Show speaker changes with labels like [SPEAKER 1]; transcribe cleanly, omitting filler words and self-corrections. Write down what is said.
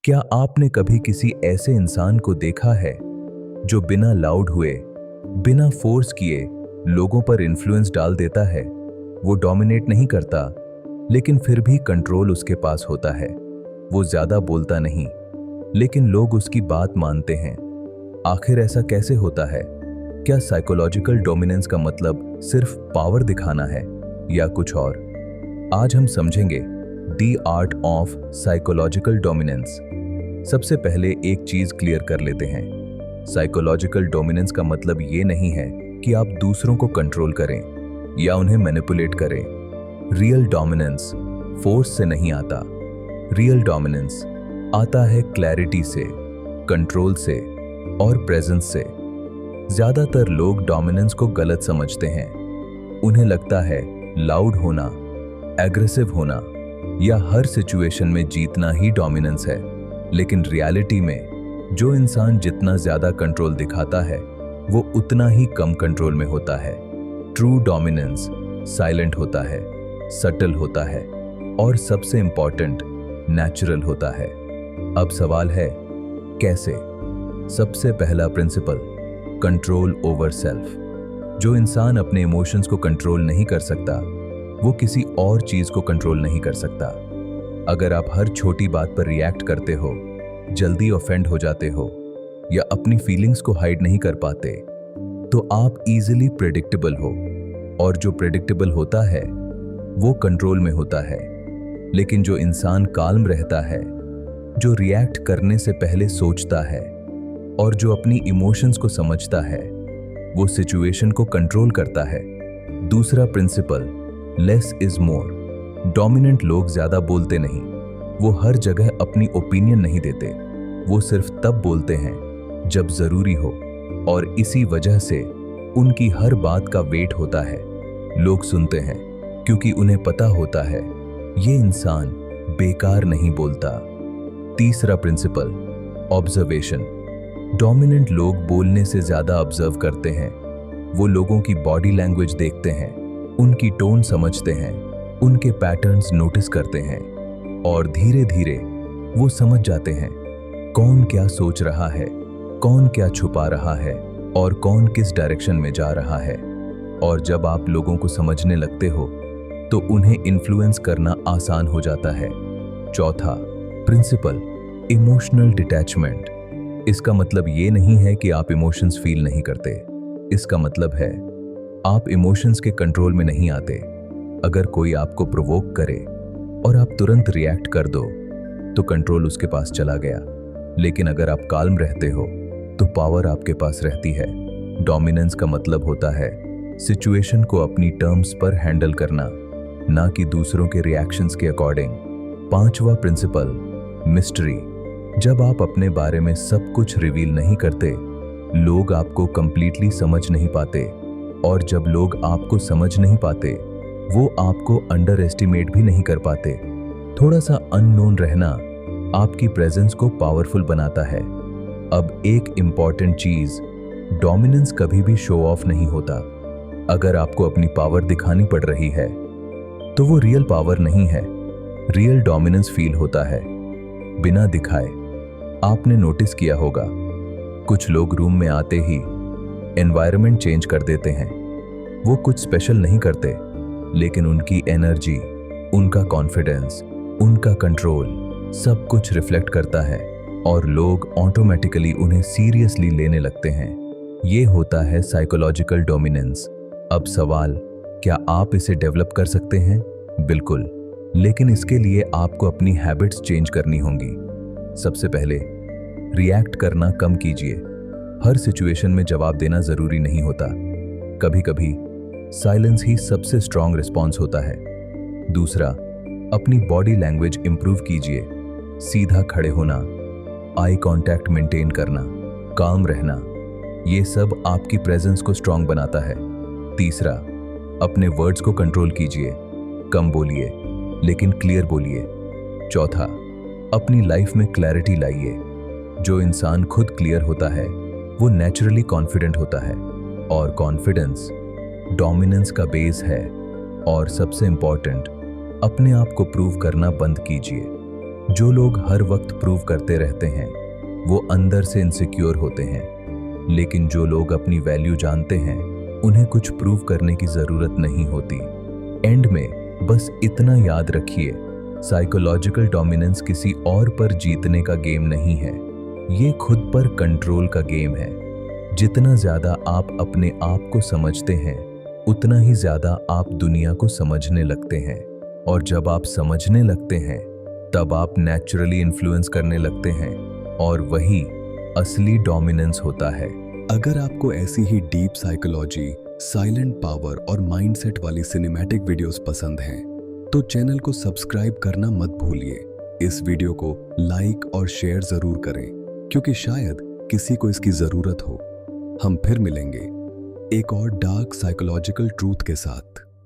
[SPEAKER 1] क्या आपने कभी किसी ऐसे इंसान को देखा है जो बिना लाउड हुए, बिना फोर्स किए लोगों पर इन्फ्लुएंस डाल देता है? वो डोमिनेट नहीं करता, लेकिन फिर भी कंट्रोल उसके पास होता है। वो ज्यादा बोलता नहीं, लेकिन लोग उसकी बात मानते हैं। आखिर ऐसा कैसे होता है? क्या साइकोलॉजिकल डोमिनेंस का मतलब सिर्फ पावर दिखाना है या कुछ और? आज हम समझेंगे the art of psychological dominance. सबसे पहले एक चीज क्लियर कर लेते हैं। साइकोलॉजिकल डोमिनेंस का मतलब ये नहीं है कि आप दूसरों को कंट्रोल करें या उन्हें मैनिपुलेट करें। रियल डोमिनेंस फोर्स से नहीं आता। रियल डोमिनेंस आता है क्लैरिटी से, कंट्रोल से और प्रेजेंस से। ज्यादातर लोग डोमिनेंस को गलत समझते हैं। उन्हें लगता है लाउड होना, एग्रेसिव होना या हर सिचुएशन में जीतना ही डोमिनेंस है। लेकिन रियलिटी में जो इंसान जितना ज्यादा कंट्रोल दिखाता है वो उतना ही कम कंट्रोल में होता है। ट्रू डोमिनेंस साइलेंट होता है, सटल होता है और सबसे इंपॉर्टेंट नेचुरल होता है। अब सवाल है कैसे? सबसे पहला प्रिंसिपल, कंट्रोल ओवर सेल्फ। जो इंसान अपने इमोशंस को कंट्रोल नहीं कर सकता वो किसी और चीज को कंट्रोल नहीं कर सकता। अगर आप हर छोटी बात पर रिएक्ट करते हो, जल्दी ऑफेंड हो जाते हो या अपनी फीलिंग्स को हाइड नहीं कर पाते, तो आप इजीली प्रेडिक्टेबल हो। और जो प्रेडिक्टेबल होता है वो कंट्रोल में होता है। लेकिन जो इंसान काल्म रहता है, जो रिएक्ट करने से पहले सोचता है और जो अपनी इमोशंस को समझता है, वो सिचुएशन को कंट्रोल करता है। दूसरा principle, less is more. Dominant लोग ज्यादा बोलते नहीं, वो हर जगह अपनी ओपिनियन नहीं देते। वो सिर्फ तब बोलते हैं जब जरूरी हो, और इसी वजह से उनकी हर बात का वेट होता है। लोग सुनते हैं क्योंकि उन्हें पता होता है ये इंसान बेकार नहीं बोलता। तीसरा प्रिंसिपल, ऑब्जर्वेशन। डोमिनेंट लोग बोलने से ज्यादा ऑब्जर्व करते हैं। वो लोगों की बॉडी लैंग्वेज देखते हैं, उनकी टोन समझते हैं, उनके पैटर्न्स नोटिस करते हैं और धीरे धीरे वो समझ जाते हैं कौन क्या सोच रहा है, कौन क्या छुपा रहा है और कौन किस डायरेक्शन में जा रहा है। और जब आप लोगों को समझने लगते हो तो उन्हें इन्फ्लुएंस करना आसान हो जाता है। चौथा प्रिंसिपल, इमोशनल डिटैचमेंट। इसका मतलब ये नहीं है कि आप इमोशंस फील नहीं करते। इसका मतलब है आप इमोशंस के कंट्रोल में नहीं आते। अगर कोई आपको प्रोवोक करे और आप तुरंत रिएक्ट कर दो तो कंट्रोल उसके पास चला गया। लेकिन अगर आप काल्म रहते हो तो पावर आपके पास रहती है। डोमिनेंस का मतलब होता है सिचुएशन को अपनी टर्म्स पर हैंडल करना, ना कि दूसरों के रिएक्शंस के अकॉर्डिंग। पांचवा प्रिंसिपल, मिस्ट्री। जब आप अपने बारे में सब कुछ रिवील नहीं करते, लोग आपको कंप्लीटली समझ नहीं पाते। और जब लोग आपको समझ नहीं पाते, वो आपको अंडर एस्टिमेट भी नहीं कर पाते। थोड़ा सा अननोन रहना आपकी प्रेजेंस को पावरफुल बनाता है। अब एक इंपॉर्टेंट चीज, डोमिनेंस कभी भी शो ऑफ नहीं होता। अगर आपको अपनी पावर दिखानी पड़ रही है तो वो रियल पावर नहीं है। रियल डोमिनेंस फील होता है बिना दिखाए। आपने नोटिस किया होगा कुछ लोग रूम में आते ही एनवायरनमेंट चेंज कर देते हैं। वो कुछ स्पेशल नहीं करते, लेकिन उनकी एनर्जी, उनका कॉन्फिडेंस, उनका कंट्रोल सब कुछ रिफ्लेक्ट करता है और लोग ऑटोमेटिकली उन्हें सीरियसली लेने लगते हैं। ये होता है साइकोलॉजिकल डोमिनेंस। अब सवाल, क्या आप इसे डेवलप कर सकते हैं? बिल्कुल, लेकिन इसके लिए आपको अपनी हैबिट्स चेंज करनी होंगी। सबसे पहले रिएक्ट करना कम कीजिए। हर सिचुएशन में जवाब देना जरूरी नहीं होता। कभी कभी साइलेंस ही सबसे स्ट्रॉन्ग रिस्पॉन्स होता है। दूसरा, अपनी बॉडी लैंग्वेज इंप्रूव कीजिए। सीधा खड़े होना, आई कांटेक्ट मेंटेन करना, काम रहना, ये सब आपकी प्रेजेंस को स्ट्रॉन्ग बनाता है। तीसरा, अपने वर्ड्स को कंट्रोल कीजिए। कम बोलिए लेकिन क्लियर बोलिए। चौथा, अपनी लाइफ में क्लैरिटी लाइए। जो इंसान खुद क्लियर होता है वो नेचुरली कॉन्फिडेंट होता है, और कॉन्फिडेंस डोमिनेंस का बेस है। और सबसे इंपॉर्टेंट, अपने आप को प्रूव करना बंद कीजिए। जो लोग हर वक्त प्रूव करते रहते हैं वो अंदर से इनसिक्योर होते हैं, लेकिन जो लोग अपनी वैल्यू जानते हैं उन्हें कुछ प्रूव करने की जरूरत नहीं होती। एंड में बस इतना याद रखिए, साइकोलॉजिकल डोमिनेंस किसी और पर जीतने का गेम नहीं है, ये खुद पर कंट्रोल का गेम है। जितना ज्यादा आप अपने आप को समझते हैं उतना ही ज्यादा आप दुनिया को समझने लगते हैं, और जब आप समझने लगते हैं तब आप नेचुरली इन्फ्लुएंस करने लगते हैं, और वही असली डोमिनेंस होता है।
[SPEAKER 2] अगर आपको ऐसी ही डीप साइकोलॉजी, साइलेंट पावर और माइंडसेट वाली सिनेमैटिक वीडियोस पसंद हैं, तो चैनल को सब्सक्राइब करना मत भूलिए। इस वीडियो को लाइक और शेयर जरूर करें, क्योंकि शायद किसी को इसकी जरूरत हो। हम फिर मिलेंगे एक और डार्क साइकोलॉजिकल ट्रूथ के साथ।